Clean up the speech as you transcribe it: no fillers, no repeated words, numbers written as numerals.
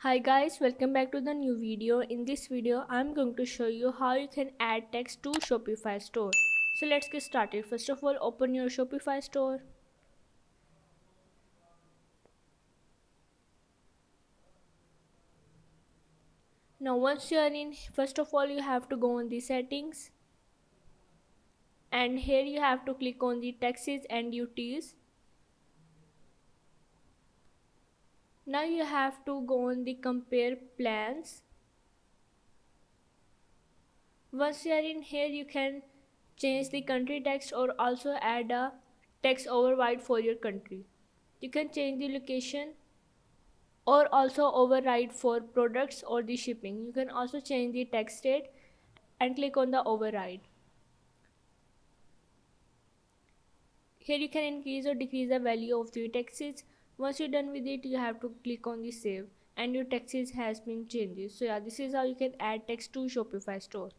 Hi guys, welcome back to the new video. In this video, I'm going to show you how you can add text to Shopify store. So let's get started. First of all, open your Shopify store. Now once you are in, first of all you have to go on the settings and here you have to click on the taxes and duties. Now you have to go on the compare plans. Once you are in here, you can change the country text or also add a text override for your country. You can change the location or also override for products or the shipping. You can also change the text state and click on the override. Here you can increase or decrease the value of your taxes. Once you're done with it, you have to click on the save and your taxes has been changed. So yeah, this is how you can add text to Shopify store.